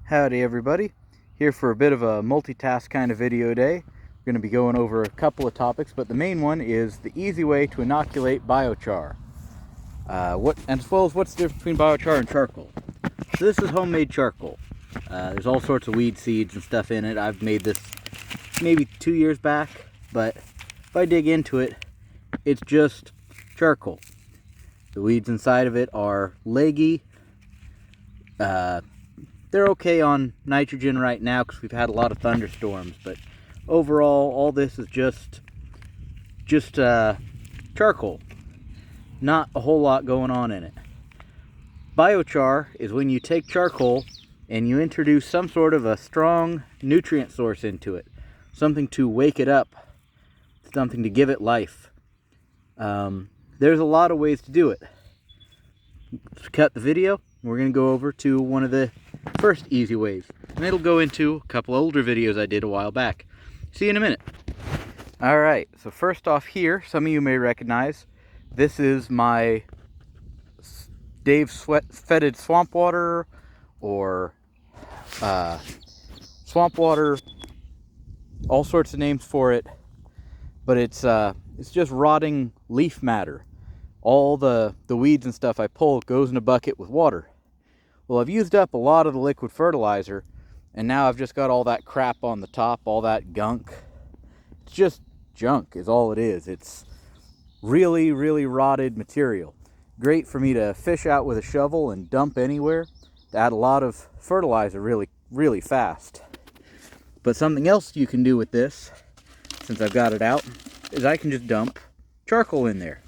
Howdy everybody, here for a bit of a multitask kind of video day. We're going to be going over a couple of topics, but the main one is the easy way to inoculate biochar. As well as what's the difference between biochar and charcoal. So this is homemade charcoal. There's all sorts of weed seeds and stuff in it. I've made this maybe 2 years back, but if I dig into it, it's just charcoal. The weeds inside of it are leggy. They're okay on nitrogen right now because we've had a lot of thunderstorms, but overall all this is just charcoal. Not a whole lot going on in it. Biochar is when you take charcoal and you introduce some sort of a strong nutrient source into it. Something to wake it up. Something to give it life. There's a lot of ways to do it. Let's cut the video. We're going to go over to one of the first easy ways. And it'll go into a couple older videos I did a while back. See you in a minute. Alright, so first off here, some of you may recognize, this is my Dave Fetid swamp water, or swamp water, all sorts of names for it. But it's just rotting leaf matter. All the weeds and stuff I pull goes in a bucket with water. Well, I've used up a lot of the liquid fertilizer, and now I've just got all that crap on the top, all that gunk. It's just junk is all it is. It's really, really rotted material. Great for me to fish out with a shovel and dump anywhere, to add a lot of fertilizer really, really fast. But something else you can do with this, since I've got it out, is I can just dump charcoal in there.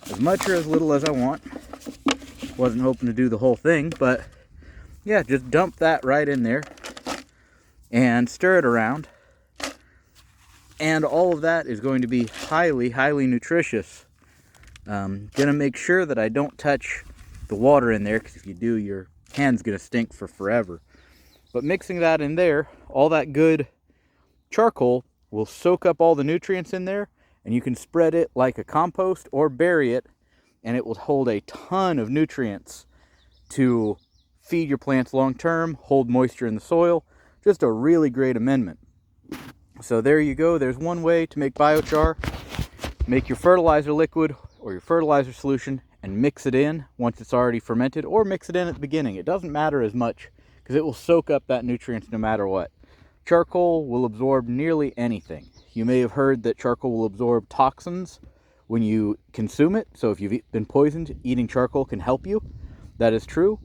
As much or as little as I want. Wasn't hoping to do the whole thing, but yeah, just dump that right in there and stir it around. And all of that is going to be highly, highly nutritious. Gonna make sure that I don't touch the water in there, because if you do, your hand's gonna stink for forever. But mixing that in there, all that good charcoal will soak up all the nutrients in there, and you can spread it like a compost or bury it, and it will hold a ton of nutrients to feed your plants long term, hold moisture in the soil. Just a really great amendment. So there you go. There's one way to make biochar. Make your fertilizer liquid or your fertilizer solution and mix it in once it's already fermented, or mix it in at the beginning. It doesn't matter as much because it will soak up that nutrients no matter what. Charcoal will absorb nearly anything. You may have heard that charcoal will absorb toxins when you consume it. So if you've been poisoned, eating charcoal can help you. That is true.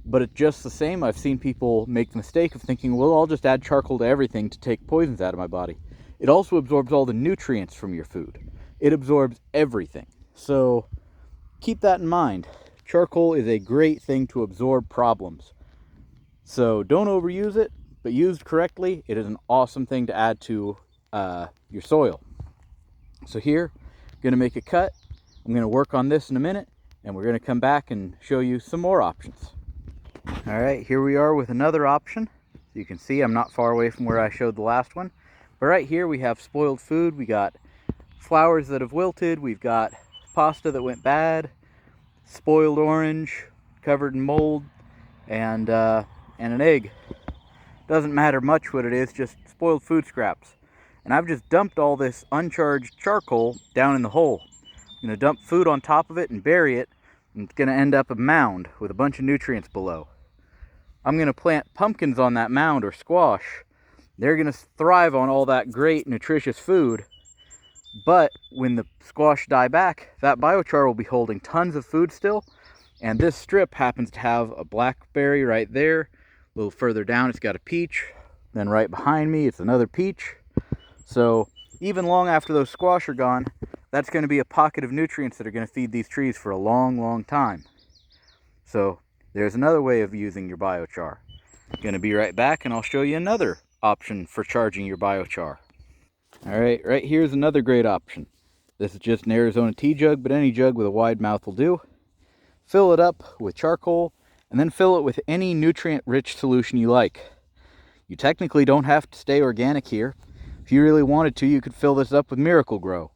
But it's just the same. I've seen people make the mistake of thinking, well, I'll just add charcoal to everything to take poisons out of my body. It also absorbs all the nutrients from your food. It absorbs everything. So keep that in mind. Charcoal is a great thing to absorb problems. So don't overuse it, but used correctly, it is an awesome thing to add to your soil. So here, I'm going to make a cut. I'm going to work on this in a minute, and we're going to come back and show you some more options. All right, here we are with another option. So you can see I'm not far away from where I showed the last one. But right here we have spoiled food. We got flowers that have wilted. We've got pasta that went bad, spoiled orange, covered in mold, and an egg. Doesn't matter much what it is, just spoiled food scraps. And I've just dumped all this uncharged charcoal down in the hole. I'm going to dump food on top of it and bury it, and it's going to end up a mound with a bunch of nutrients below. I'm going to plant pumpkins on that mound, or squash. They're going to thrive on all that great nutritious food. But when the squash die back, that biochar will be holding tons of food still. And this strip happens to have a blackberry right there. A little further down, it's got a peach. Then right behind me, it's another peach. So even long after those squash are gone, that's going to be a pocket of nutrients that are going to feed these trees for a long, long time. So there's another way of using your biochar. Going to be right back, and I'll show you another option for charging your biochar. All right here's another great option. This is just an Arizona tea jug, but any jug with a wide mouth will do. Fill it up with charcoal, and then fill it with any nutrient-rich solution you like. You technically don't have to stay organic here. If you really wanted to, you could fill this up with Miracle Grow.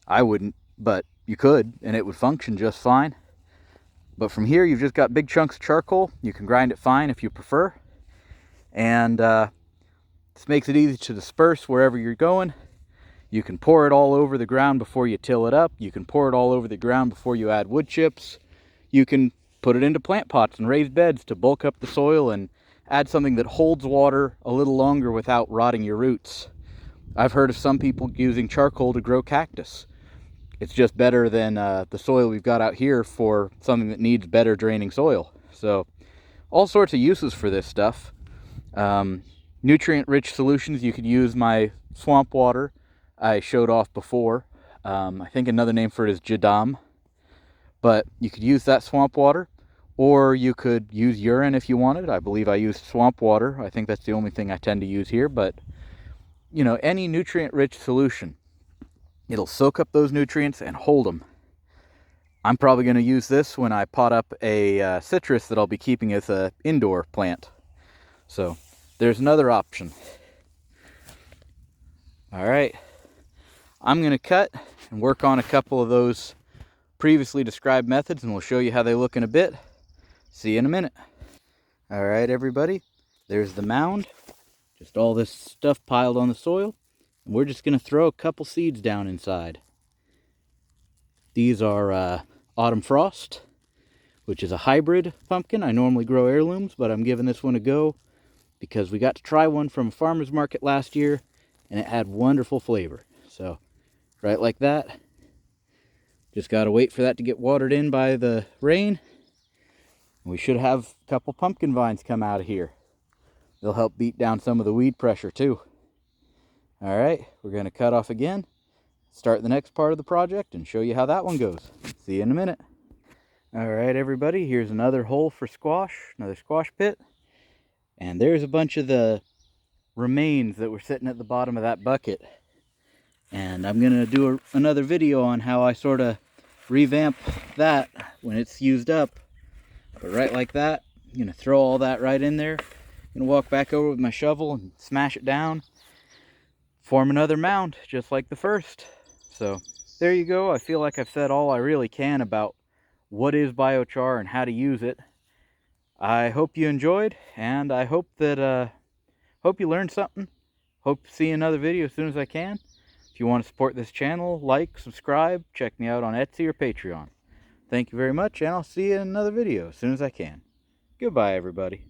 I wouldn't, but you could, and it would function just fine. But from here, you've just got big chunks of charcoal. You can grind it fine if you prefer. And this makes it easy to disperse wherever you're going. You can pour it all over the ground before you till it up. You can pour it all over the ground before you add wood chips. You can put it into plant pots and raised beds to bulk up the soil and add something that holds water a little longer without rotting your roots. I've heard of some people using charcoal to grow cactus. It's just better than the soil we've got out here for something that needs better draining soil. So all sorts of uses for this stuff. Nutrient-rich solutions, you could use my swamp water I showed off before. I think another name for it is jadam. But you could use that swamp water, or you could use urine if you wanted. I believe I used swamp water. I think that's the only thing I tend to use here. But, you know, any nutrient-rich solution, it'll soak up those nutrients and hold them. I'm probably going to use this when I pot up a citrus that I'll be keeping as an indoor plant. So there's another option. All right, I'm going to cut and work on a couple of those previously described methods, and we'll show you how they look in a bit. See you in a minute. All right, everybody, there's the mound. Just all this stuff piled on the soil. And we're just going to throw a couple seeds down inside. These are Autumn Frost, which is a hybrid pumpkin. I normally grow heirlooms, but I'm giving this one a go because we got to try one from a farmer's market last year, and it had wonderful flavor. So, right like that. Just got to wait for that to get watered in by the rain. We should have a couple pumpkin vines come out of here. They'll help beat down some of the weed pressure too. All right, we're going to cut off again, start the next part of the project, and show you how that one goes. See you in a minute. All right, everybody, here's another hole for squash, another squash pit. And there's a bunch of the remains that were sitting at the bottom of that bucket. And I'm going to do another video on how I sort of revamp that when it's used up. But right like that, I'm going to throw all that right in there. I'm going to walk back over with my shovel and smash it down. Form another mound, just like the first. So there you go. I feel like I've said all I really can about what is biochar and how to use it. I hope you enjoyed, and I hope that hope you learned something. Hope to see another video as soon as I can. If you want to support this channel, like, subscribe, check me out on Etsy or Patreon. Thank you very much, and I'll see you in another video as soon as I can. Goodbye, everybody.